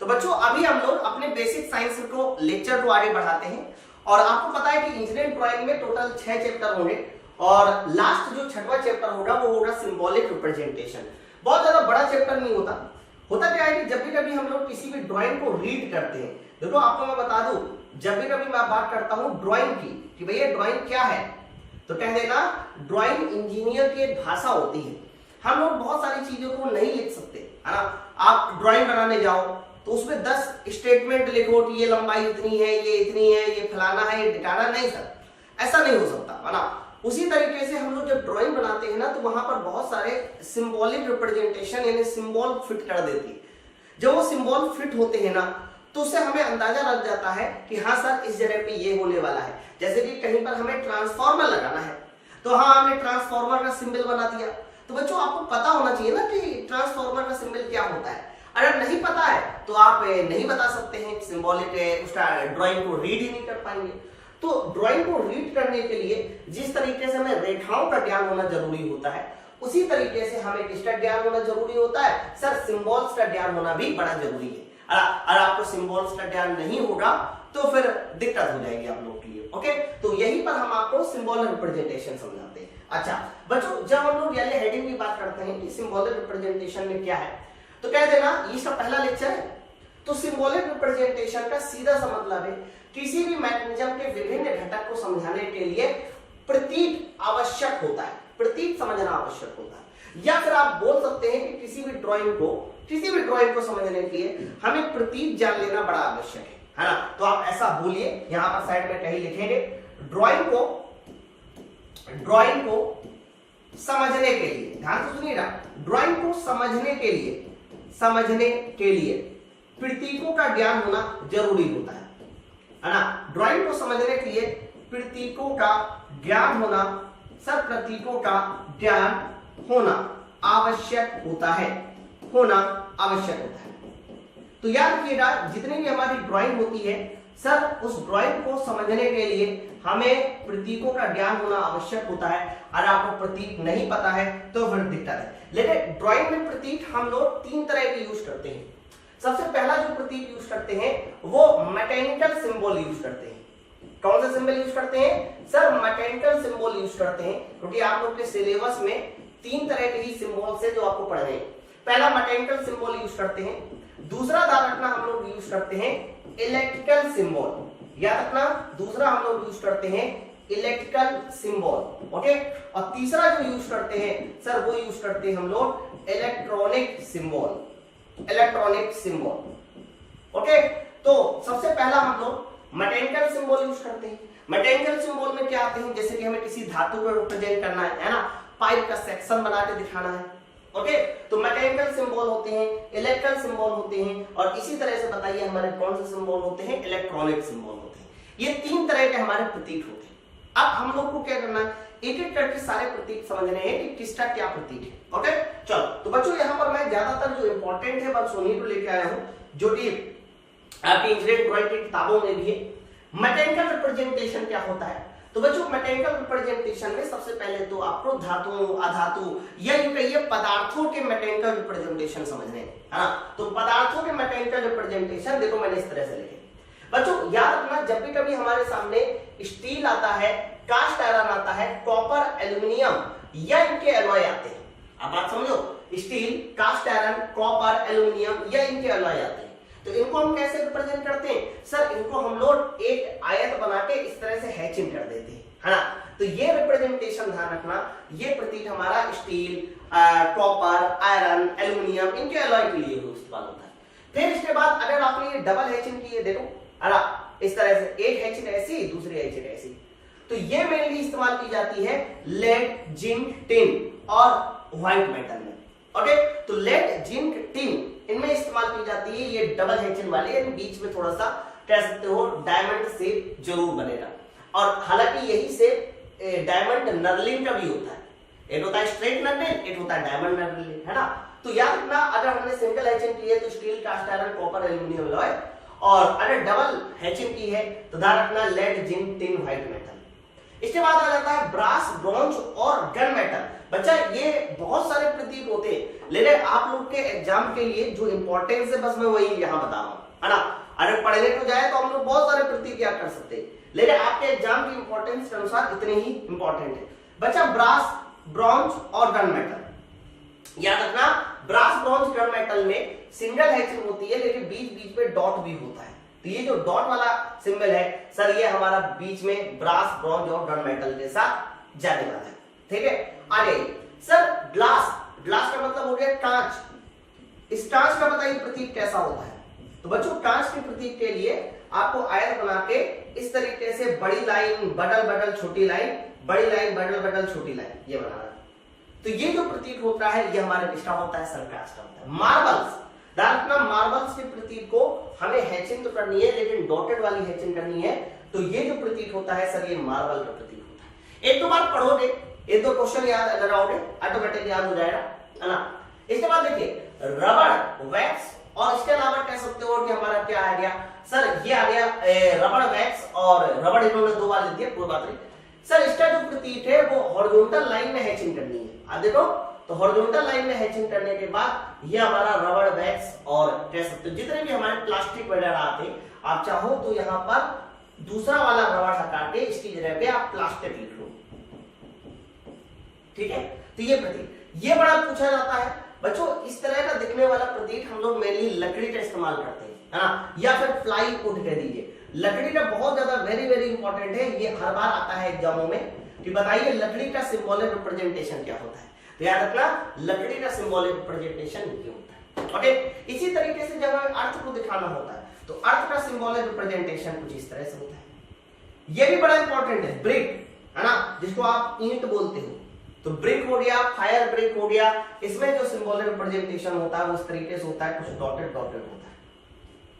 तो बच्चों अभी हम लोग अपने बेसिक साइंस को लेक्चर को आगे बढ़ाते हैं और आपको पता है कि इंजीनियरिंग ड्राइंग में टोटल 6 चैप्टर होंगे और लास्ट जो 6वां चैप्टर होगा वो होगा सिंबॉलिक रिप्रेजेंटेशन। बहुत ज्यादा बड़ा चैप्टर नहीं होता। होता क्या है कि जब भी कभी हम लोग किसी भी ड्राइंग को रीड करते हैं, देखो आपको मैं बता दूं, जब भी कभी मैं बात करता हूं ड्राइंग की कि भैया ड्राइंग क्या है, तो कह देना ड्राइंग इंजीनियर की एक भाषा होती है। हम लोग बहुत सारी चीजों को नहीं लिख सकते, है ना। आप ड्राइंग बनाने जाओ तो उसमें 10 स्टेटमेंट लिखो कि ये लंबाई इतनी है, ये इतनी है, ये फलाना है, ये ठिकाना, नहीं सर, ऐसा नहीं हो सकता, है ना। उसी तरीके से हम लोग जब ड्राइंग बनाते हैं ना तो वहां पर बहुत सारे सिंबॉलिक रिप्रेजेंटेशन यानी सिंबल फिट कर देती है। जब वो सिंबल फिट होते हैं ना तो उससे हमें अंदाजा लग जाता है कि हाँ सर इस जगह पे ये होने वाला है। जैसे कि कहीं पर हमें ट्रांसफार्मर लगाना है तो हाँ हमने ट्रांसफार्मर का सिंबल बना दिया। तो बच्चों आपको पता होना चाहिए ना कि ट्रांसफार्मर का सिंबल क्या होता है। अगर नहीं पता है तो आप नहीं बता सकते हैं, सिंबॉलिक उसका ड्राइंग को रीड ही नहीं कर पाएंगे। तो ड्राइंग को रीड करने के लिए जिस तरीके से हमें रेखाओं का ज्ञान होना जरूरी होता है उसी तरीके से हमें किसका ज्ञान होना जरूरी होता है सर, सिंबल्स का ज्ञान होना भी बड़ा जरूरी है। अगर आपको सिंबल्स का ज्ञान नहीं होगा तो फिर दिक्कत हो जाएगी आप लोगों के लिए। ओके, तो यहीं पर हम आपको सिंबल रिप्रेजेंटेशन समझाते हैं। अच्छा बच्चों, जब हम लोग यानी हेडिंग की बात करते हैं कि सिंबॉलिक रिप्रेजेंटेशन में क्या है तो कह देना ये इसका पहला लेक्चर है। तो सिंबॉलिक रिप्रेजेंटेशन का सीधा सा मतलब है किसी भी मैकेनिज्म के विभिन्न घटक को समझाने के लिए प्रतीक आवश्यक होता है, प्रतीक समझना आवश्यक होता है। या फिर आप बोल सकते हैं कि किसी भी ड्राइंग को समझने के लिए हमें प्रतीक जान लेना बड़ा आवश्यक है ना। तो आप ऐसा बोलिए, यहां पर साइड में कहीं लिखेंगे ड्राइंग को समझने के लिए, ध्यान से सुनिएगा, ड्राइंग को समझने के लिए प्रतीकों का ज्ञान होना जरूरी होता है ना। ड्राइंग को समझने के लिए प्रतीकों का ज्ञान होना, सब प्रतीकों का ज्ञान होना आवश्यक होता है, तो याद रखिएगा जितनी भी हमारी ड्राइंग होती है सर, उस ड्राइंग को समझने के लिए हमें प्रतीकों का ज्ञान होना आवश्यक होता है। अगर आपको प्रतीक नहीं पता है तो फिर दिक्कत है। लेकिन ड्राइंग में प्रतीक हम लोग 3 तरह के यूज करते हैं। सबसे पहला जो प्रतीक यूज करते हैं वो मैकेनिकल सिंबल यूज करते हैं। कौन सा सिंबल यूज करते हैं सर? मैकेनिकल सिंबल यूज करते हैं, क्योंकि आप लोग के सिलेबस में 3 तरह के ही सिंबल से जो आपको पढ़ रहे हैं। पहला मैकेनिकल सिंबल यूज करते हैं, दूसरा ध्यान रखना हम लोग यूज करते हैं इलेक्ट्रिकल सिंबल, याद रखना, दूसरा हम लोग यूज करते हैं इलेक्ट्रिकल सिंबल। ओके, और तीसरा जो यूज करते हैं सर वो यूज करते हैं हम लोग इलेक्ट्रॉनिक सिंबल। ओके, तो सबसे पहला हम लोग मैकेनिकल सिंबल यूज करते हैं। मैकेनिकल सिंबल में क्या आते हैं, जैसे कि हमें किसी धातु को रिप्रेजेंट करना है ना, पाइप का सेक्शन बना के दिखाना है। ओके, तो मैकेनिकल सिंबल होते हैं, इलेक्ट्रिकल सिंबल होते हैं, और इसी तरह से बताइए हमारे कौन से सिंबल होते हैं, इलेक्ट्रॉनिक सिंबल होते हैं। ये 3 तरह के हमारे प्रतीक होते हैं। अब हम लोग को क्या करना है, एक एक करके सारे प्रतीक समझने हैं कि किसका क्या प्रतीक है। ओके, चलो तो बच्चों यहाँ पर मैं ज्यादातर जो इंपॉर्टेंट है बस उन्हीं को लेके आया हूँ जो कि आपकी इंजीनियरिंग ड्राइंग की किताबों में भी है। मैकेनिकल रिप्रेजेंटेशन क्या होता है, तो बच्चों मैकेनिकल रिप्रेजेंटेशन में सबसे पहले तो आपको धातुओं, अधातु या यूं कहिए पदार्थों के मैकेनिकल रिप्रेजेंटेशन समझने हैं, है ना। तो पदार्थों के मैकेनिकल रिप्रेजेंटेशन देखो मैंने इस तरह से लिखे। बच्चों याद रखना, जब भी कभी हमारे सामने स्टील आता है, कास्ट आयरन आता है, कॉपर, एल्यूमिनियम या इनके एलॉय आते हैं। अब बात समझो, steel, cast iron, copper, aluminium या इनके एलॉय आते हैं, तो इनको हम कैसे रिप्रेजेंट करते हैं सर? इनको हम लोग एक आयत बना के इस तरह से हैचिंग कर देते हैं, है ना। तो ये रिप्रेजेंटेशन ध्यान रखना, ये प्रतीक हमारा स्टील, कॉपर, आयरन, एल्यूमिनियम इनके एलॉय के लिए इस्तेमाल होता है। फिर इसके बाद अगर आपने ये डबल हैचिंग की है, देखो इस तरह से एक हैचिंग ऐसी, दूसरी हैचिंग ऐसी, तो ये मेनली इस्तेमाल की जाती है लेड, जिंक, टिन और व्हाइट मेटल में। ओके, तो लेड, जिंक, टिन इनमें इस्तेमाल की जाती है ये डबल हैचिंग वाले, यानी बीच में थोड़ा सा कह सकते हो डायमंड शेप जरूर बनेगा। और हालांकि यही शेप डायमंड नर्लिंग का भी होता है, एक होता है स्ट्रेट नर्लिंग, एक होता है डायमंड नर्लिंग, है ना। तो याद रखना, अगर हमने सिंगल हैचिंग की है तो steel, cast iron, copper, aluminium alloy, और अगर डबल हैचिंग की है तो ध्यान रखना lead, zinc, tin, white metal. इसके बाद आ जाता है ब्रास, ब्रॉन्ज और गन मेटल। बच्चा ये बहुत सारे प्रतीक होते हैं, लेकिन आप लोग के एग्जाम के लिए जो इंपॉर्टेंस है बस मैं वही यहाँ बता रहा हूँ, है ना। अगर पढ़ने को जाए तो हम लोग बहुत सारे प्रतीक याद कर सकते हैं, लेकिन आपके एग्जाम की इंपॉर्टेंस के अनुसार इतने ही इंपॉर्टेंट है। बच्चा ब्रास, ब्रॉन्ज और गन मेटल याद रखना। ब्रास, ब्रॉन्ज, गन मेटल में सिंगल हैचिंग होती है, लेकिन बीच बीच में डॉट भी होता है। तो ये जो डॉट वाला सिंबल है सर, ये हमारा बीच में ब्रास, ब्रॉन्ज और गन मेटल के साथ जाने वाला है, ठीक है। आगे सर ग्लास, ग्लास का मतलब हो गया कांच। इस कांच का बताइए प्रतीक कैसा होता है। तो बच्चों कांच के प्रतीक के लिए आपको आयत बना के इस तरीके से बड़ी लाइन, बडल बडल छोटी लाइन, बड़ी लाइन, बडल बडल छोटी लाइन, ये बनाना। तो ये जो प्रतीक होता है ये हमारे किसका होता है, सरकास्ट का होता है। मार्बल्स, दांतना मार्बल्स के प्रतीक को हमें हैचिंग तो करनी है, लेकिन डॉटेड वाली हैचिंग करनी है। तो ये जो प्रतीक होता है सर, ये मार्बल का प्रतीक होता है। एक दो बार पढ़ोगे, एक दो क्वेश्चन याद लगाओगे, ऑटोमेटिक याद हो जाएगा, है ना। इसके बाद देखिए रबड़, वैक्स, और इसके अलावा कह सकते हो कि हमारा क्या आ गया सर, ये आ गया रबड़, वैक्स और रबड़, इन्होंने दो बार लिख दिया, कोई बात नहीं सर। इसका जो प्रतीक है वो हॉरिजॉन्टल लाइन में हैचिंग करनी है। आप देखो तो हॉरिजॉन्टल लाइन में हैचिंग करने के बाद ये हमारा रबड़, वैक्स और कह सकते हो जितने भी हमारे प्लास्टिक वगैरह आते हैं, आप चाहो तो यहाँ पर दूसरा वाला रबड़ हटा के इसकी जगह पे आप प्लास्टिक लिख लो, ठीक है। तो ये प्रतीक ये बड़ा पूछा जाता है बच्चों। इस तरह का दिखने वाला प्रतीक हम लोग मेनली लकड़ी का इस्तेमाल करते हैं, है ना, या फिर फ्लाई वुड कह दीजिए। लकड़ी का बहुत ज्यादा वेरी वेरी इंपॉर्टेंट है, ये हर बार आता है एग्जामों में कि बताइए लकड़ी का सिंबॉलिक रिप्रेजेंटेशन क्या होता है। तो याद रखना लकड़ी का सिंबॉलिक रिप्रेजेंटेशन ये होता है, ओके। इसी तरीके से जब हमें अर्थ को दिखाना होता है तो अर्थ का सिंबॉलिक रिप्रेजेंटेशन कुछ इस तरह से होता है। ये भी बड़ा इंपॉर्टेंट है, ब्रिक, है ना, जिसको आप ईंट बोलते हो। तो ब्रिक हो गया, फायर ब्रिक हो गया, इसमें जो सिंबॉलिक रिप्रेजेंटेशन होता है उस तरीके से होता है, कुछ डॉटेड डॉटेड होता है,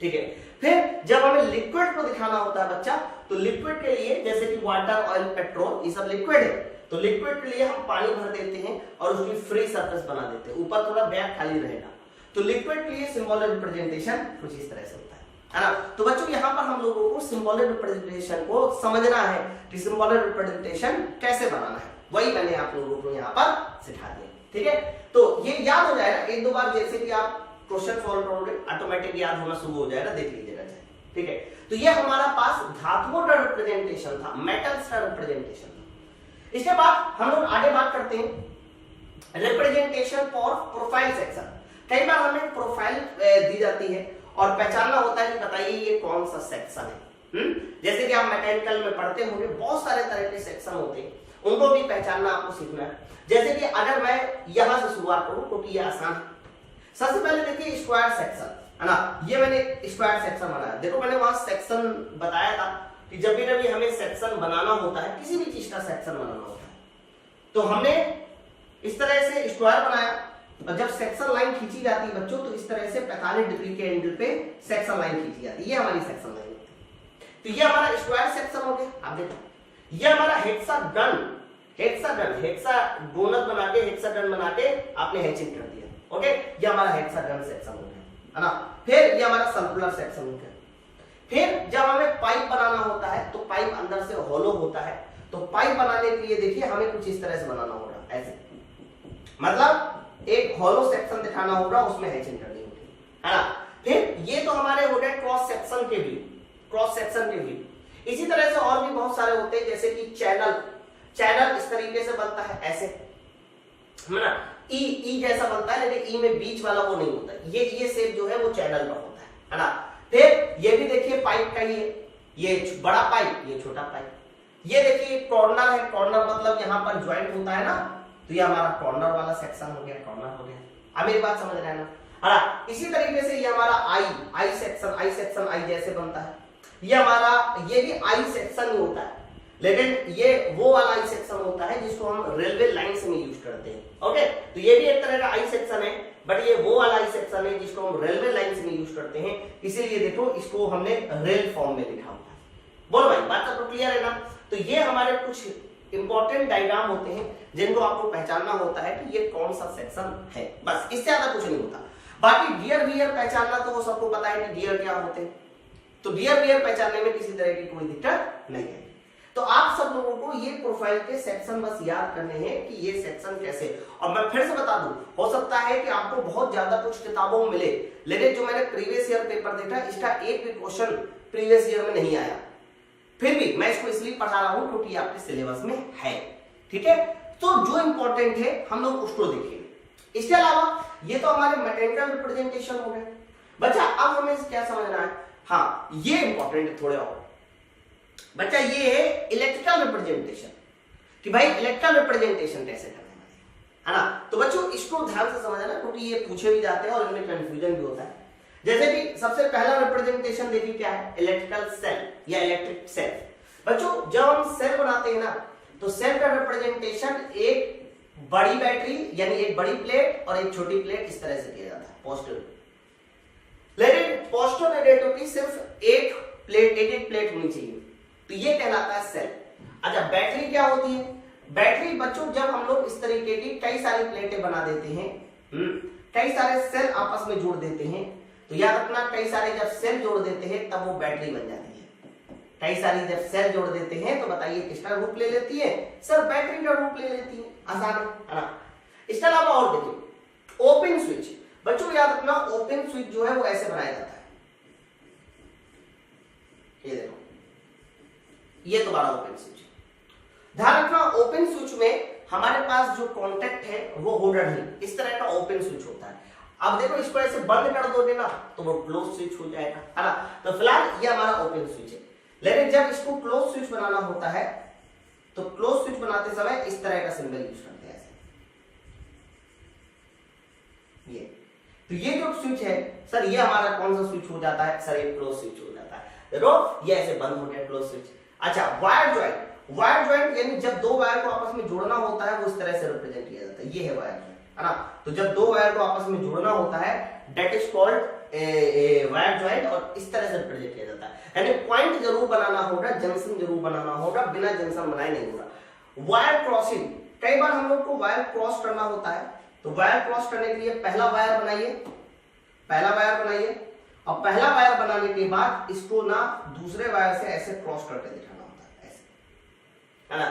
ठीक है। फिर जब हमें लिक्विड को दिखाना होता है बच्चा, तो लिक्विड के लिए जैसे कि वाटर, ऑयल, पेट्रोल, ये सब लिक्विड है। तो लिक्विड के लिए हम पानी भर देते हैं और उसकी फ्री सरफेस बना देते हैं, ऊपर थोड़ा बैग खाली रहेगा। तो लिक्विड के लिए सिंबॉलिक रिप्रेजेंटेशन कुछ इस तरह से होता है ना। तो बच्चों यहाँ पर हम लोगों को सिंबॉलिक रिप्रेजेंटेशन को समझना है कि सिंबॉलिक रिप्रेजेंटेशन कैसे बनाना है, वही मैंने आप लोगों को यहाँ पर सिखा दिया, ठीक है। तो ये याद हो जाएगा, एक दो बार जैसे कि आप क्वेश्चन सॉल्व करोगे ऑटोमेटिक याद होना शुरू हो जाएगा, देख लीजिएगा, ठीक है। तो ये हमारा पास धातुओं का रिप्रेजेंटेशन था, मेटल्स का रिप्रेजेंटेशन था। इसके बाद हम लोग आगे बात करते हैं रिप्रेजेंटेशन फॉर प्रोफाइल सेक्शन। कई बार हमें प्रोफाइल दी जाती है और पहचानना होता है कि बताइए ये कौन सा सेक्शन है। जैसे कि आप मैकेनिकल में पढ़ते होंगे, बहुत सारे तरह के सेक्शन होते हैं, उनको भी पहचानना आपको सीखना है। जैसे कि अगर मैं यहां से शुरुआत करूं क्योंकि ये आसान है। सबसे पहले देखिए स्क्वायर सेक्शन, है ना, ये मैंने स्क्वायर सेक्शन बनाया। देखो मैंने वहां सेक्शन बताया था कि जब भी कभी हमें सेक्शन बनाना होता है, किसी भी चीज का सेक्शन बनाना होता है, तो हमने इस तरह से स्क्वायर बनाया और जब सेक्शन लाइन खींची जाती है बच्चों, तो इस तरह से 45 डिग्री के एंगल पे सेक्शन लाइन खींची जाती है, ये हमारी सेक्शन लाइन होती है। तो ये हमारा स्क्वायर सेक्शन हो गया। आप देखो ये हमारा हेक्सागन, हेक्सागोनल बना के, हेक्सागन बना के आपने हैचिंग कर दिया, ओके। ये हमारा हेक्सागन सेक्शन हो गया, है ना। फिर ये हमारा सर्कुलर सेक्शन हो गया। फिर जब हमें पाइप बनाना होता है तो पाइप अंदर से होलो होता है, तो पाइप बनाने के लिए देखिए हमें कुछ इस तरह से बनाना होगा, ऐसे, मतलब एक होलो सेक्शन दिखाना होगा, उसमें हैचिंग करनी होगी, है ना। फिर ये तो हमारे हो गए क्रॉस सेक्शन के व्यू, क्रॉस सेक्शन के व्यू। इसी तरह से और भी बहुत सारे होते हैं, जैसे कि चैनल, चैनल इस तरीके से बनता है, ऐसे, है ना, ई जैसा बनता है, लेकिन ई में बीच वाला वो नहीं होता, ये शेप जो है वो चैनल का होता है ना। फिर ये भी देखिए पाइप का ये बड़ा पाइप, ये छोटा पाइप। ये देखिए कॉर्नर है, कॉर्नर मतलब यहाँ पर ज्वाइंट होता है ना, तो ये हमारा कॉर्नर वाला सेक्शन हो गया, कॉर्नर हो गया। अब मेरी बात समझ रहे हैं ना, है। इसी तरीके से ये हमारा आई सेक्शन आई जैसे बनता है। ये हमारा ये भी आई सेक्शन ही होता है, लेकिन ये वो वाला आई सेक्शन होता है जिसको हम रेलवे लाइंस में यूज करते हैं, ओके। तो ये भी एक तरह का आई सेक्शन है, बट ये वो वाला आई सेक्शन है जिसको हम रेलवे लाइंस में यूज करते हैं, इसीलिए देखो इसको हमने रेल फॉर्म में लिखा हुआ है। बोलो भाई, बात तो क्लियर है ना। तो ये हमारे कुछ इंपॉर्टेंट डायग्राम होते हैं जिनको आपको पहचानना होता है कि ये कौन सा सेक्शन है, बस, इससे ज्यादा कुछ नहीं होता। बाकी डियर वियर पहचानना तो वो सबको पता है कि डियर क्या होते हैं, तो डियर वियर पहचानने में किसी तरह की कोई दिक्कत नहीं है। तो आप सब लोगों को ये प्रोफाइल के सेक्शन बस याद करने हैं कि ये सेक्शन कैसे। और मैं फिर से बता दूं, हो सकता है कि आपको बहुत ज्यादा कुछ किताबों में मिले, लेकिन जो मैंने प्रीवियस ईयर पेपर देखा इसका एक भी क्वेश्चन प्रीवियस ईयर में नहीं आया। फिर भी मैं इसको इसलिए पढ़ा रहा हूं क्योंकि आपके सिलेबस में है, ठीक है। तो जो इंपॉर्टेंट है हम लोग उसको देखेंगे। इसके अलावा ये तो हमारे मैकेनिकल रिप्रेजेंटेशन हो गए। बच्चा अब हमें क्या समझना है, हाँ ये इंपॉर्टेंट है थोड़े और। बच्चा ये है इलेक्ट्रिकल रिप्रेजेंटेशन, कि भाई इलेक्ट्रिकल रिप्रेजेंटेशन कैसे करना है ना। तो बच्चों इसको ध्यान से समझना क्योंकि ये पूछे भी जाते हैं और इनमें कंफ्यूजन भी होता है। जैसे कि सबसे पहला रिप्रेजेंटेशन देखिए क्या है, इलेक्ट्रिकल सेल या इलेक्ट्रिक सेल। बच्चों जब हम सेल बनाते हैं ना तो सेल का रिप्रेजेंटेशन एक बड़ी बैटरी यानी एक बड़ी प्लेट और एक छोटी प्लेट इस तरह से किया जाता है, पॉजिटिव। लेकिन पॉजिटिव नेगेटिव की सिर्फ एक प्लेट होनी चाहिए, तो ये कहलाता है सेल। अच्छा बैटरी क्या होती है, बैटरी बच्चों जब हम लोग इस तरीके की कई सारी प्लेटें बना देते हैं, कई सारे सेल आपस में जोड़ देते हैं, तो याद रखना कई सारे जब सेल जोड़ देते हैं तब वो बैटरी बन जाती है। कई सारी जब सेल जोड़ देते हैं तो बताइए किसका रूप ले लेती है, सर बैटरी का रूप ले लेती है, आसान है ना। इसके अलावा और देखिए ओपन स्विच। बच्चों याद रखना ओपन स्विच जो है वो ऐसे बनाया जाता है, ये देखो ये तुम्हारा ओपन स्विच। ध्यान रखना ओपन स्विच में हमारे पास जो कॉन्टेक्ट है वो होल्डर नहीं, इस तरह का ओपन स्विच होता है। अब देखो इसको ऐसे बंद कर दोगे ना तो वो क्लोज स्विच हो जाएगा, है ना। तो फिलहाल ये हमारा ओपन स्विच है। लेकिन जब इसको क्लोज स्विच बनाना होता है तो क्लोज स्विच बनाते समय इस तरह का सिंबल यूज करते हैं ऐसे। ये तो ये जो स्विच है सर ये हमारा कौन सा स्विच हो जाता है, सर ये क्लोज स्विच हो जाता है। देखो ये ऐसे बंद हो गया क्लोज स्विच। अच्छा वायर ज्वाइंट, वायर ज्वाइंट यानी जब दो वायर को आपस में जोड़ना होता है वो इस तरह से रिप्रेजेंट किया जाता है, ये है वायर ज्वाइंट, है ना। तो जब दो वायर को आपस में जोड़ना होता है that is called wire joint और इस तरह से रिप्रेजेंट किया जाता है। यानी पॉइंट जरूर बनाना होगा, जंक्शन जरूर बनाना होगा, बिना जंक्शन बनाए नहीं होगा। वायर क्रॉसिंग, कई बार हम लोग को वायर क्रॉस करना होता है, तो वायर क्रॉस करने के लिए पहला वायर बनाइए, पहला वायर बनाइए और पहला वायर बनाने के बाद इसको ना दूसरे वायर से ऐसे क्रॉस करके दिखाना होता है, ऐसे, है ना।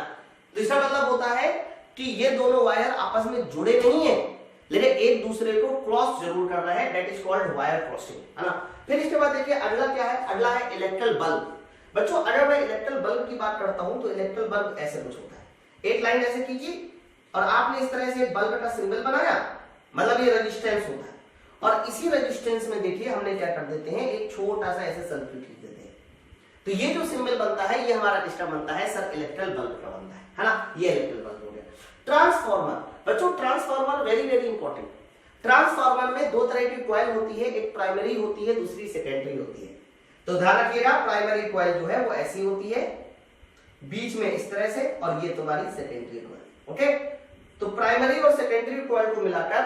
तो इसका मतलब होता है कि ये दोनों वायर आपस में जुड़े नहीं है लेकिन एक दूसरे को क्रॉस जरूर कर रहा है, that is called wire crossing, है ना। फिर इसके बाद देखिए अगला क्या है, अगला है इलेक्ट्रिकल बल्ब। बच्चों अगर मैं इलेक्ट्रिकल बल्ब की बात करता हूं तो इलेक्ट्रिकल बल्ब ऐसे कुछ होता है। एक लाइन ऐसे कीजिए और आपने इस तरह से एक बल्ब का सिंबल बनाया, मतलब ये रेजिस्टेंस होता है। और इसी रेजिस्टेंस में देखिए हमने क्या कर देते हैं, एक छोटा सा ऐसे सर्किट लिख देते हैं। तो ये जो सिंबल बनता है ये हमारा किसका बनता है, सर इलेक्ट्रिकल बल्ब का बनता है ना। ये इलेक्ट्रिकल बल्ब हो गया। ट्रांसफार्मर, बच्चों transformer very very important. Transformer में दो तरह की कॉइल होती है, एक प्राइमरी होती है दूसरी सेकेंडरी होती है। तो ध्यान रखिएगा प्राइमरी कॉइल जो है वो ऐसी होती है बीच में इस तरह से, और ये तुम्हारी सेकेंडरी कॉइल, ओके। तो प्राइमरी और सेकेंडरी कॉइल को मिलाकर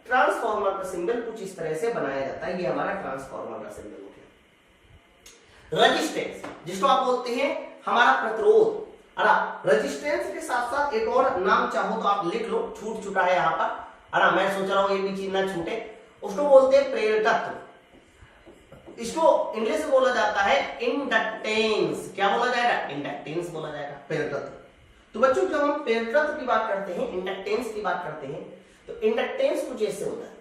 ट्रांसफार्मर का सिंबल कुछ इस तरह से बनाया जाता है, ये हमारा ट्रांसफार्मर का सिंबल हो गया। रेजिस्टेंस जिसको आप बोलते हैं हमारा प्रतिरोध, है ना। रेजिस्टेंस के साथ साथ एक और नाम चाहो तो आप लिख लो, छूट चुका है यहाँ पर, है ना। मैं सोच रहा हूँ ये भी चीज ना छूटे। उसको बोलते हैं प्रेरकत्व, इसको इंग्लिश में बोला जाता है इंडक्टेंस। क्या बोला जाएगा, इंडक्टेंस बोला जाएगा, प्रेरकत्व। तो बच्चों जब हम प्रेरकत्व की बात करते हैं, इंडक्टेंस की बात करते हैं, तो इंडक्टेंस कुछ ऐसे होता है,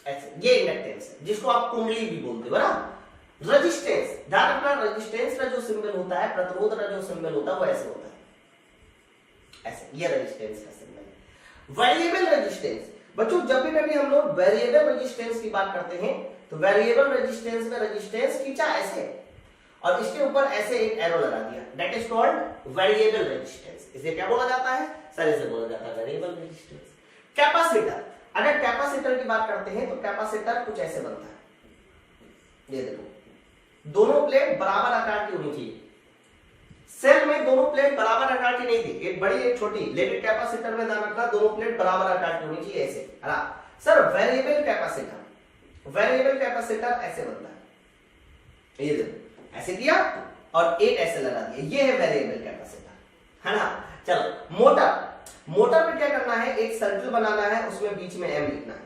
ऐसे, ये इंडक्टेंस है जिसको आप कुंडली भी बोलते हो ना। रेजिस्टेंस, ध्यान रखना रेजिस्टेंस का जो सिंबल होता है, प्रतिरोध का जो सिंबल होता है वो ऐसे होता है, ऐसे, ये रेजिस्टेंस का सिंबल है। वेरिएबल रेजिस्टेंस, बच्चों जब भी कभी हम लोग वेरिएबल रेजिस्टेंस की बात करते हैं तो वेरिएबल रेजिस्टेंस में रेजिस्टेंस खींचा ऐसे और इसके ऊपर ऐसे एक एरो लगा दिया, that is called variable resistance. इसे क्या बोला जाता है, सर इसे बोला जाता है वेरिएबल रेजिस्टेंस। कैपेसिटर, अगर कैपेसिटर की बात करते हैं तो कैपेसिटर कुछ ऐसे बनता है, ये देखो दोनों प्लेट बराबर आकार की होनी चाहिए। सेल में दोनों प्लेट बराबर आकार की नहीं थी, एक बड़ी एक छोटी, लेकिन कैपेसिटर में ध्यान रखना दोनों प्लेट बराबर आकार की होनी चाहिए, ऐसे, है ना। Sir variable capacitor, variable capacitor ऐसे बनता है, ये देखो ऐसे दिया और एक ऐसे लगा दिया, ये है वेरिएबल कैपेसिटर, है ना। चलो मोटर, मोटर में क्या करना है, एक सर्किल बनाना है, उसमें बीच में एम लिखना है,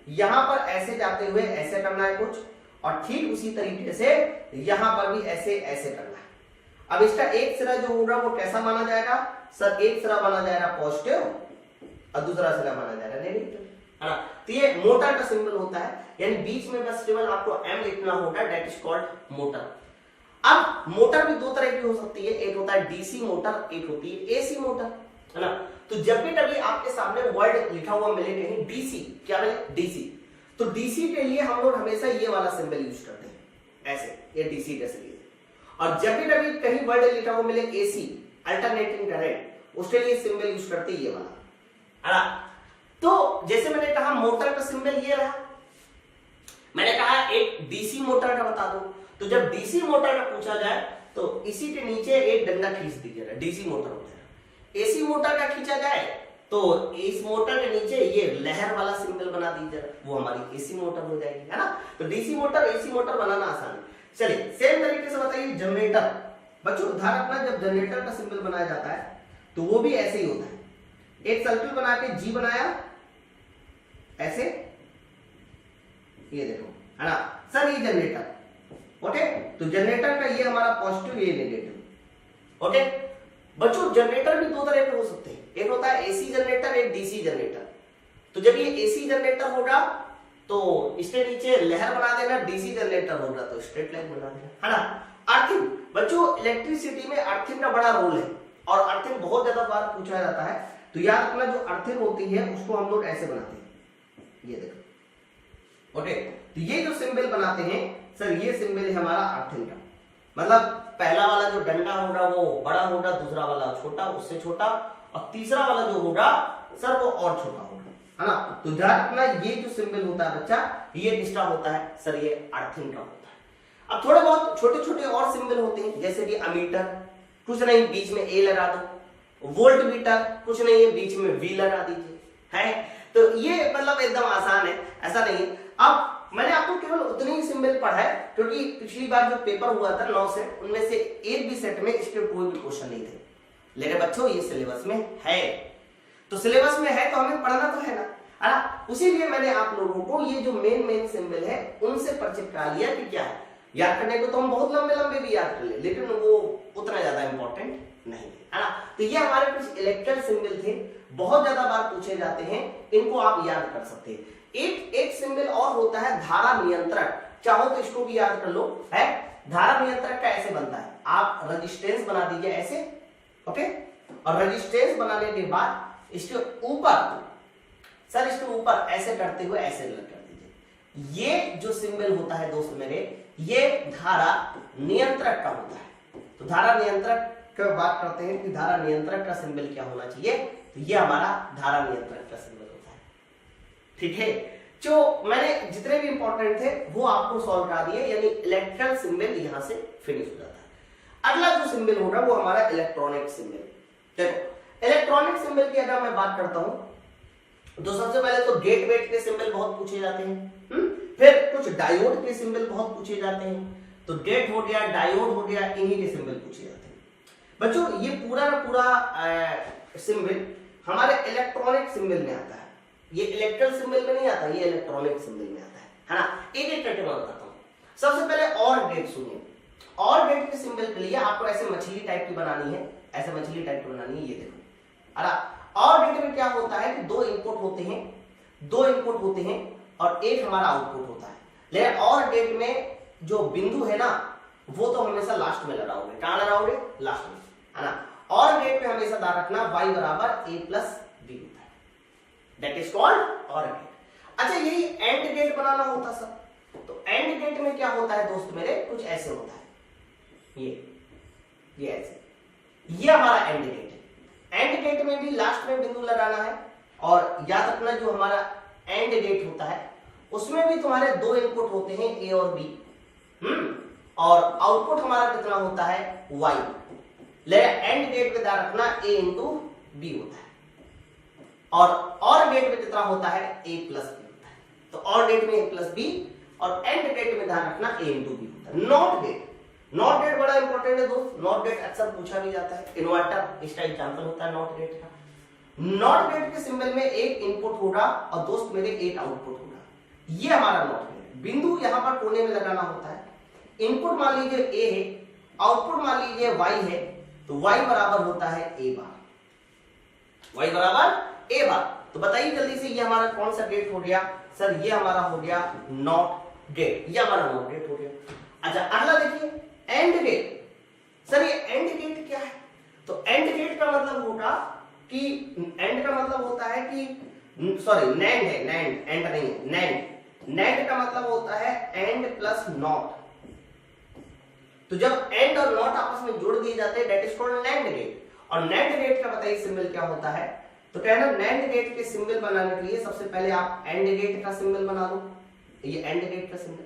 यहां पर ऐसे जाते हुए ऐसे करना है कुछ, और ठीक उसी तरीके से यहां पर भी ऐसे ऐसे करना है। अब इसका एक सिरा जो होगा वो कैसा माना जाएगा सर, एक सिरा माना जाएगा पॉजिटिव और दूसरा सिरा माना जाएगा नेगेटिव, है ना। तो ये मोटर का सिंबल होता है, यानी बीच में बस केवल आपको एम लिखना होगा, दैट इज कॉल्ड मोटर। अब मोटर भी दो तरह की हो सकती है, एक होता है डीसी मोटर, एक होती है एसी मोटर, है ना। तो जब भी कभी आपके सामने वर्ड लिखा हुआ मिले कहीं डीसी, क्या मिले डीसी, तो डीसी के लिए हम लोग हमेशा ये वाला सिंबल यूज करते हैं, ऐसे, ये डीसी के लिए। और जब भी कभी कहीं वर्ड लिखा हुआ मिले एसी, अल्टरनेटिंग करंट, उसके लिए सिंबल यूज करते हैं ये वाला, है ना। तो जैसे मैंने कहा मोटर का सिंबल ये रहा, मैंने कहा एक डीसी मोटर का बता दो, तो जब डीसी मोटर का पूछा जाए तो इसी के नीचे एक डंडा खींच दीजिएगा, डीसी मोटर होता है। एसी मोटर का खींचा जाए तो इस मोटर के नीचे ये लहर वाला सिंबल बना दीजिएगा, वो हमारी एसी मोटर हो जाएगी, है ना। तो डीसी मोटर एसी मोटर बनाना आसान है। चलिए सेम तरीके से बताइए जनरेटर। बच्चों ध्यान रखना, जब जनरेटर का सिंबल बनाया जाता है तो वो भी ऐसे ही होता है, एक सर्किल बना के जी बनाया ऐसे, ये देखो, है ना सर, ये जनरेटर, ओके। तो जनरेटर का ये हमारा पॉजिटिव, ये नेगेटिव, ओके। बच्चों जनरेटर भी दो तरह के हो सकते हैं, एक होता है एसी जनरेटर, एक डीसी जनरेटर। तो जब ये एसी जनरेटर होगा तो इसके नीचे लहर बना देना, डीसी जनरेटर होगा तो स्ट्रेट लाइन बना देना, है ना। अर्थिंग, बच्चों इलेक्ट्रिसिटी में अर्थिंग का बड़ा रोल है और अर्थिंग बहुत ज्यादा बार पूछा जाता है। तो याद रखना, जो अर्थिंग होती है उसको हम लोग ऐसे बनाते हैं, ये देखो, ओके। तो ये जो सिंबल बनाते हैं सर, ये सिंबल है हमारा अर्थिंग का, मतलब पहला वाला जो डंडा होगा वो बड़ा होगा, दूसरा वाला छोटा, उससे छोटा, और तीसरा वाला जो होगा सर वो और छोटा होगा, है ना। तो ध्यान रखना, ये जो सिंबल होता है बच्चा, ये किसका होता है सर, ये अर्थिंग का होता है। अब थोड़े बहुत छोटे छोटे और सिंबल होते हैं, जैसे कि अमीटर, कुछ नहीं बीच में ए लगा दो, वोल्ट मीटर, कुछ नहीं है बीच में वी लगा दीजिए, है। तो ये मतलब एकदम आसान है, ऐसा नहीं है। अब मैंने आपको केवल उतने ही सिंबल पढ़ा है क्योंकि पिछली बार जो पेपर हुआ था 9 सेट, उनमें से एक भी सेट में इसके कोई भी क्वेश्चन नहीं थे। लेकिन बच्चों ये सिलेबस में है, तो सिलेबस में है तो हमें पढ़ना तो है ना, उसीलिए मैंने आप लोगों को ये जो मेन सिंबल है उनसे परिचित करा लिया कि क्या है। याद करने को तो हम बहुत लंबे लंबे भी याद कर ले, लेकिन वो उतना ज्यादा इंपॉर्टेंट नहीं है ना। तो ये हमारे कुछ इलेक्ट्रिकल सिंबल थे, बहुत ज्यादा बार पूछे जाते हैं, इनको आप याद कर सकते हैं। एक सिंबल और होता है धारा नियंत्रक, चाहो तो इसको भी याद कर लो, है। धारा नियंत्रक का ऐसे बनता है, आप रेजिस्टेंस बना दीजिए ऐसे, ओके। और रेजिस्टेंस बनाने के बाद इसके ऊपर सर, इसके ऊपर ऐसे करते हुए ऐसे कर दीजिए। ये जो सिंबल होता है दोस्त मेरे, ये धारा नियंत्रक का होता है। तो धारा नियंत्रक की बात करते हैं कि धारा नियंत्रक का सिंबल क्या होना चाहिए, तो ये हमारा धारा नियंत्रक का सिंबल होता है, ठीक है। जो मैंने जितने भी इंपॉर्टेंट थे वो आपको सॉल्व करा दिए, यानी इलेक्ट्रिकल सिंबल यहां से फिनिश हो जाता है। अगला जो सिंबल होगा वो हमारा इलेक्ट्रॉनिक सिंबल। देखो इलेक्ट्रॉनिक सिंबल की अगर मैं बात करता हूं तो सबसे पहले तो गेट वेट के सिंबल बहुत पूछे जाते हैं, फिर कुछ डायोड के सिंबल बहुत पूछे जाते हैं। तो गेट हो गया, डायोड हो गया, इन्हीं के सिंबल पूछे जाते हैं। बच्चों ये पूरा ना पूरा सिंबल हमारे इलेक्ट्रॉनिक सिंबल में आता है, ये इलेक्ट्रिकल सिंबल में नहीं आता, ये इलेक्ट्रॉनिक सिंबल में आता है ना। एक एक करके मैं बताता हूँ। सबसे पहले और गेट सुनिए। और गेट के सिंबल के लिए आपको ऐसे मछली टाइप की बनानी है, ऐसे मछली टाइप की बनानी है, ये देखो। और गेट में क्या होता है कि दो इनपुट होते हैं और एक हमारा आउटपुट होता है। लेकिन और गेट में जो बिंदु है ना वो तो हमेशा लास्ट में लगाओगे, कहां लगाओगे, लास्ट में, है ना। और गेट में हमेशा ध्यान रखना y बराबर a प्लस b होता है, दैट इज कॉल्ड और गेट। अच्छा यही एंड गेट बनाना होता सर, तो एंड गेट में क्या होता है दोस्त मेरे, कुछ ऐसे होता है, ये ऐसे, ये हमारा एंड गेट है। एंड गेट में भी लास्ट में बिंदु लगाना है, और याद रखना जो हमारा एंड गेट होता है उसमें भी तुम्हारे दो इनपुट होते हैं ए और बी, और आउटपुट हमारा कितना होता है y। ले एंड गेट में ध्यान रखना a इंटू बी होता है, और गेट में कितना होता है a प्लस बी होता है। तो और गेट में a प्लस बी और एंड गेट में ध्यान रखना a इंटू बी होता है। नॉट गेट बड़ा इंपॉर्टेंट है दोस्त, नॉट गेट अक्सर पूछा भी जाता है, इन्वर्टर इसका एग्जांपल होता है नॉट गेट का। नॉट गेट के सिंबल में एक इनपुट होगा और दोस्त मेरे एक आउटपुट होगा, ये हमारा नॉट गेट। बिंदु यहाँ पर कोने में लगाना होता है। इनपुट मान लीजिए ए है, आउटपुट मान लीजिए वाई है, तो वाई बराबर होता है ए बार, वाई बराबर ए बार। तो बताइए जल्दी से, ये हमारा कौन सा गेट हो गया सर? ये हमारा हो गया नॉट गेट, ये हमारा नॉट गेट हो गया। अच्छा अगला देखिए एंड गेट। सर ये एंड गेट क्या है? तो एंड गेट का मतलब होगा कि एंड का मतलब होता है कि सॉरी नैंड है, नैंड एंड नहीं है, नैंड। नैंड का मतलब होता है एंड प्लस नॉट। तो जब एंड और नॉट आपस में जोड़ दिए जाते हैं that is called NAND gate. और नैंड गेट का बताइए सिंबल क्या होता है? तो कहना नैंड गेट के सिंबल बनाने के लिए सबसे पहले आप एंड गेट का सिंबल बना लो, ये एंड गेट का सिंबल।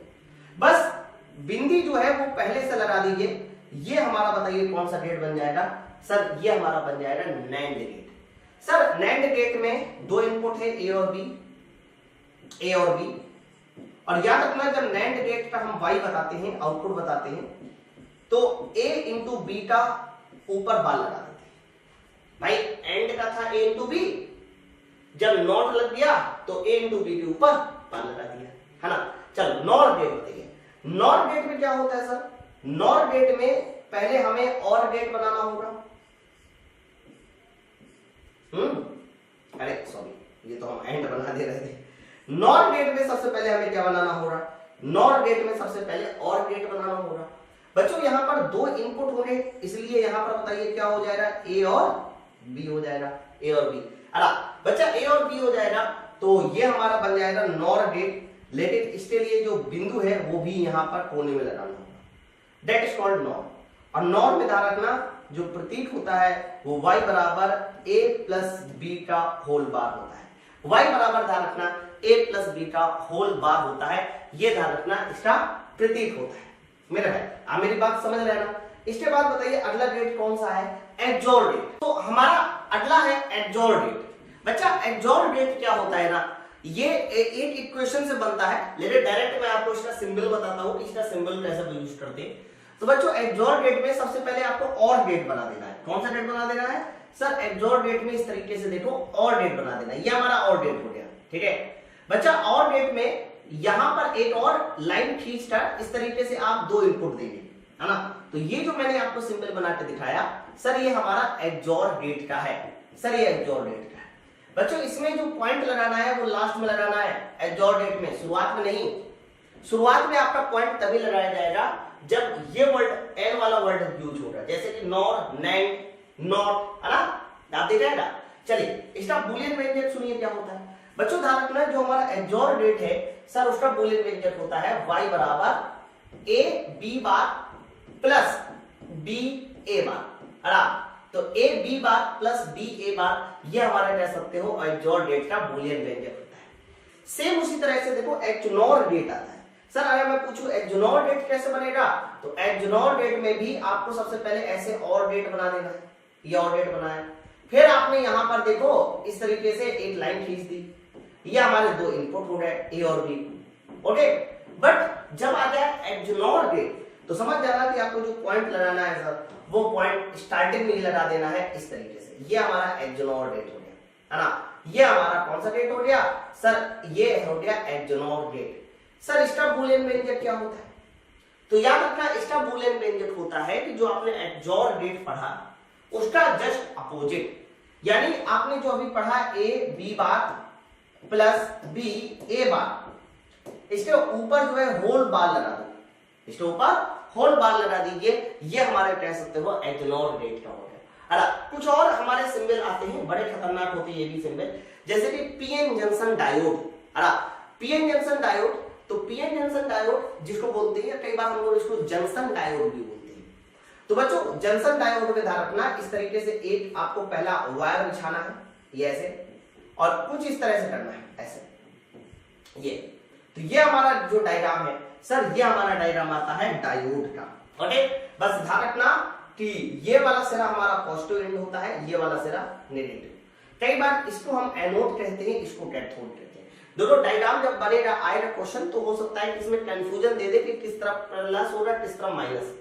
बस बिंदी जो है वो पहले से लगा दीजिए। ये हमारा बताइए कौन सा गेट बन जाएगा सर? ये हमारा बन जाएगा NAND gate. Sir NAND gate में दो इनपुट है ए और बी, ए और बी। और याद रखना जब नैंड गेट का हम y बताते हैं, आउटपुट बताते हैं, तो a इंटू बी का ऊपर बाल लगा देते हैं। भाई एंड का था a इंटू बी, जब नॉट लग गया तो a इंटू बी के ऊपर बाल लगा दिया, है ना। चल नॉर गेट बताइए, नॉर गेट में क्या होता है सर? नॉर गेट में पहले हमें और गेट बनाना होगा। अरे सॉरी, ये तो हम एंड बना दे रहे थे। नॉर गेट में सबसे पहले हमें क्या बनाना होगा? नॉर गेट में सबसे पहले और गेट बनाना होगा। बच्चों यहाँ पर दो इनपुट होंगे, इसलिए यहाँ पर बताइए क्या हो जाएगा? ए और बी हो जाएगा, ए और बी। अरे बच्चा ए और बी हो जाएगा तो ये हमारा बन जाएगा नॉर गेट। लेकिन इसके लिए जो बिंदु है वो भी यहाँ पर कोने में लगाना होगा, दैट इज कॉल्ड नॉर। और नॉर में ध्यान रखना जो प्रतीक होता है वो y बराबर a प्लस बी का होल बार होता है। y बराबर ध्यान रखना a प्लस बी का होल बार होता है, ये ध्यान रखना इसका प्रतीक होता है मेरा भाई। आप मेरी बात समझ रहे हैं ना? इसके बाद बताइए अगला गेट कौन सा है? XOR gate. तो हमारा अगला है एक्सोर गेट। बच्चा एक्सोर गेट क्या होता है ना, ये एक इक्वेशन से बनता है, लेकिन डायरेक्ट मैं आपको इसका सिंबल बताता हूँ, इसका सिंबल कैसे यूज करते हैं। तो बच्चों एक्सोर गेट में सबसे पहले आपको और गेट बना देना है। कौन सा गेट बना देना है सर? एक्सोर गेट में इस तरीके से देखो और गेट बना देना है, ये हमारा और गेट हो गया, ठीक है बच्चा। और गेट में यहां पर एक और लाइन खींचकर इस तरीके से आप दो इनपुट देंगे, है ना। तो ये जो मैंने आपको सिंबल बना के दिखाया सर, ये हमारा एक्सोर गेट का है सर, ये एक्सोर गेट का है। बच्चों इसमें जो पॉइंट लगाना है वो लास्ट में लगाना है एक्सोर गेट में, शुरुआत में नहीं। शुरुआत में आपका पॉइंट तभी लगाया जाएगा जब ये वर्ड एन वाला वर्ड यूज होगा, जैसे कि नॉर, नैंड, नॉट, है ना। आप देख रहे हैं ना। चलिए इसका बूलियन व्यंजक सुनिए क्या होता है। बच्चों ध्यान रखना जो हमारा एक्सोर गेट है सर, उसका बूलियन व्यंजक होता है y बराबर a b bar plus b a बार, है ना। तो a b bar plus b a बार ये हमारा कह सकते हो एक्सोर गेट का बूलियन व्यंजक होता है। सेम उसी तरह से देखो एक्सोनोर गेट आता है। सर अगर मैं पूछूं एक्सोनोर गेट कैसे बनेगा, तो एक्सोनोर गेट में भी आपको सबसे पहले ऐसे और गेट बना देना है, ये और गेट बनाया, फिर आपने यहां पर देखो इस तरीके से एक लाइन खींच दी, ये हमारे दो इनपुट हो गए ए और बी, ओके। बट जब आ गया एक्सोनोर गेट तो समझ जाना कि आपको जो पॉइंट लगाना है सर, वो पॉइंट स्टार्टिंग में ही लगा देना है इस तरीके से। ये हमारा एक्सोनोर गेट हो गया, है ना। ये हमारा कौन सा गेट हो गया सर? ये हो गया एक्सोनोर गेट। सर इसका बूलियन व्यंजक क्या होता है? तो याद रखना इसका बूलियन व्यंजक होता है कि जो आपने एक्सोर गेट पढ़ा उसका जस्ट अपोजिट, यानी आपने जो अभी पढ़ा A B bar plus B A bar, इसके ऊपर जो है होल बार लगा दो, इसके ऊपर होल बार लगा दीजिए, ये हमारे कह सकते हो एक्सोनोर गेट का हो गया। अरे कुछ और हमारे सिंबल आते हैं, बड़े खतरनाक होते हैं ये भी सिंबल, जैसे कि पीएन जंक्शन डायोड। अरे पीएन जंक्शन डायोड, तो पीएन जंक्शन डायोड जिसको बोलते हैं, कई बार हम लोग इसको जंक्शन डायोड भी बोलते हैं। तो बच्चों जंक्शन डायोड में ध्यान रखना इस तरीके से एक आपको पहला वायर बिछाना है, ये ऐसे, और कुछ इस तरह से करना है ऐसे, ये। तो ये हमारा जो डायग्राम है सर, ये हमारा डायग्राम आता है डायोड का, ओके। बस ध्यान रखना कि ये वाला सिरा हमारा पॉजिटिव एंड होता है, ये वाला सिरा नेगेटिव। कई बार इसको हम एनोड कहते हैं, इसको कैथोड कहते हैं। दोनों डायग्राम जब बनेगा आएगा क्वेश्चन, तो हो सकता है कि इसमें कंफ्यूजन दे दे कि किस तरफ प्लस होगा किस तरफ माइनस।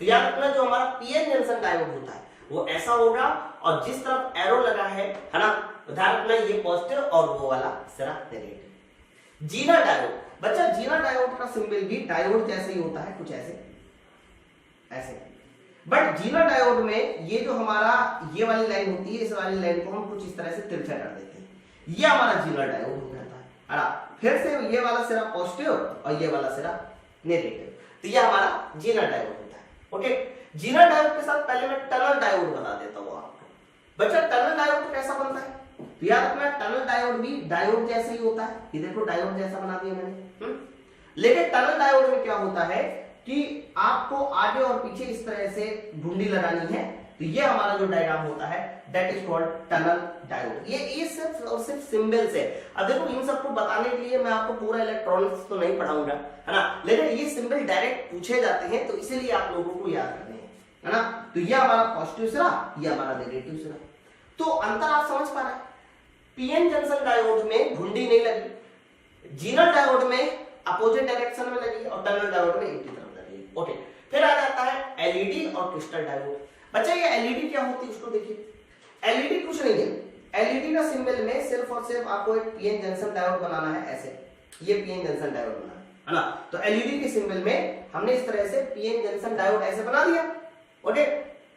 तो याद रखना जो हमारा पीएन जंक्शन डायोड होता है वो ऐसा होगा, और जिस तरफ एरो लगा है ना, ध्यान रखना ये पॉजिटिव और वो वाला सिरा नेगेटिव। जीना डायोड, बच्चा जीना डायोड का का सिंबल भी डायोड जैसे ही होता है, कुछ ऐसे ऐसे। बट जीनर डायोड में ये जो हमारा ये वाली लाइन होती है, इस वाली लाइन को हम कुछ इस तरह से तिरछा कर देते हैं, ये हमारा जीनर डायोड हो जाता है। फिर से ये वाला सिरा पॉजिटिव और ये वाला सिरा नेगेटिव, तो ये हमारा जीनर डायोड होता है। ओके, जीनर डायोड के साथ पहले मैं टनल डायोड बता देता हूँ आपको। बच्चा टनल डायोड कैसा बनता है, तो याद रखना टनल डायोड भी डायोड जैसे ही होता है। ये देखो डायोड जैसा बना दिया मैंने। लेकिन टनल डायोड में क्या होता है कि आपको आगे और पीछे इस तरह से घुंडी लगानी है, तो ये हमारा जो डायग्राम होता है that is called tunnel diode. ये सिर्फ और सिर्फ सिंबल्स है। अब देखो इन सबको बताने के लिए मैं आपको पूरा इलेक्ट्रॉनिक्स तो नहीं पढ़ाऊंगा, है ना, लेकिन ये सिंबल डायरेक्ट पूछे जाते हैं, तो इसीलिए आप लोगों को याद करने हैं, है ना। तो ये हमारा पॉजिटिव सिरा, ये हमारा नेगेटिव सिरा। तो अंतर आप समझ पा रहे हैं, पीएन जंक्शन डायोड में घुंडी नहीं लगी, जीनर डायोड में अपोजिट डायरेक्शन में लगी और टनल डायोड में एक ही तरफ लगी। ओके, फिर आ जाता है एलईडी और क्रिस्टल डायोड। बच्चा ये एलईडी क्या होती है उसको देखिए। एलईडी कुछ नहीं है, एलईडी का सिंबल में सिर्फ और सिर्फ आपको एक पीएन जंक्शन डायोड बनाना है, ऐसे ये पीएन जंक्शन डायोड बनाना है ना। तो एलईडी के सिंबल में हमने इस तरह से पीएन जंक्शन डायोड ऐसे बना दिया। ओके,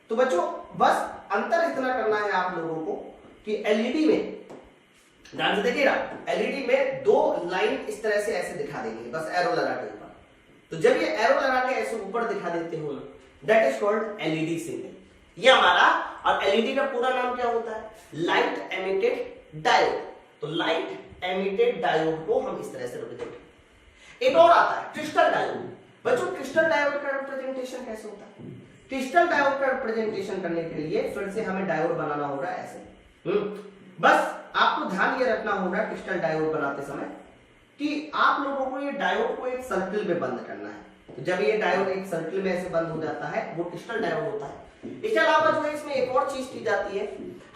तो बच्चों बस अंतर इतना करना है आप लोगों को कि एलईडी में ध्यान से देखिएगा, एलईडी में दो लाइन इस तरह से ऐसे दिखा देंगे, बस एरो लगा के ऊपर। तो जब ये एरो लगा के ऐसे ऊपर दिखा देते हो that is called LED signal, ये हमारा। और एलईडी का पूरा नाम क्या होता है, लाइट एमिटेड डायोड। तो लाइट एमिटेड डायोड को हम इस तरह से रिप्रेजेंट। एक और आता है क्रिस्टल डायोड। बच्चों क्रिस्टल डायोड का रिप्रेजेंटेशन कैसे होता है, क्रिस्टल डायोड का रिप्रेजेंटेशन करने के लिए फिर से हमें डायोड बनाना होगा ऐसे। बस आपको ध्यान ये रखना होगा क्रिस्टल डायोड बनाते समय कि आप लोगों को ये डायोड को एक सर्कल में बंद करना है। तो जब ये डायोड एक सर्कल में ऐसे बंद हो जाता है वो क्रिस्टल डायोड होता है। इसके अलावा जो है इसमें एक और चीज की जाती है,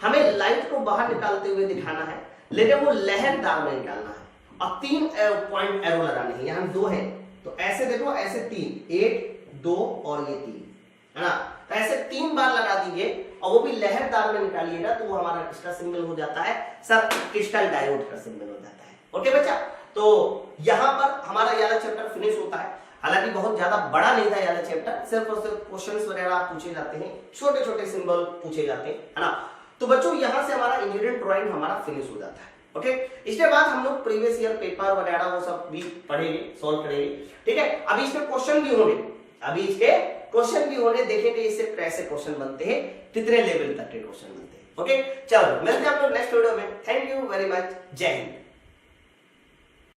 हमें लाइट को बाहर निकालते हुए दिखाना है, लेकिन वो लहरदार में निकालना है और 3 पॉइंट एरो लगाने हैं। यहाँ 2 है तो ऐसे देखो, ऐसे 3, 1 2 और ये 3, है ना। तो ऐसे 3 बार लगा दीजिए और वो भी लहरदार में निकालिएगा तो वो हमारा किसका सिंबल हो जाता है सर, क्रिस्टल डायोड का सिंबल हो जाता है। ओके बच्चा, तो यहाँ पर हमारा ये वाला चैप्टर फिनिश होता है। हालांकि बहुत ज्यादा बड़ा नहीं था ये वाला चैप्टर, सिर्फ और सिर्फ क्वेश्चंस वगैरह पूछे जाते हैं, छोटे छोटे सिंबल पूछे जाते हैं, है ना। तो बच्चों यहाँ से हमारा इंजीनियरिंग ड्राइंग हमारा फिनिश हो जाता है। ओके, इसके बाद हम लोग प्रीवियस ईयर पेपर वगैरह वो सब भी पढ़ेंगे, सॉल्व करेंगे, ठीक है। अभी इसमें क्वेश्चन भी होंगे, अभी इसके क्वेश्चन भी होने, देखेंगे इससे कैसे क्वेश्चन बनते हैं, कितने लेवल तक के क्वेश्चन बनते हैं। ओके, चलो मिलते हैं आप लोग नेक्स्ट वीडियो में। थैंक यू वेरी मच, जय हिंद।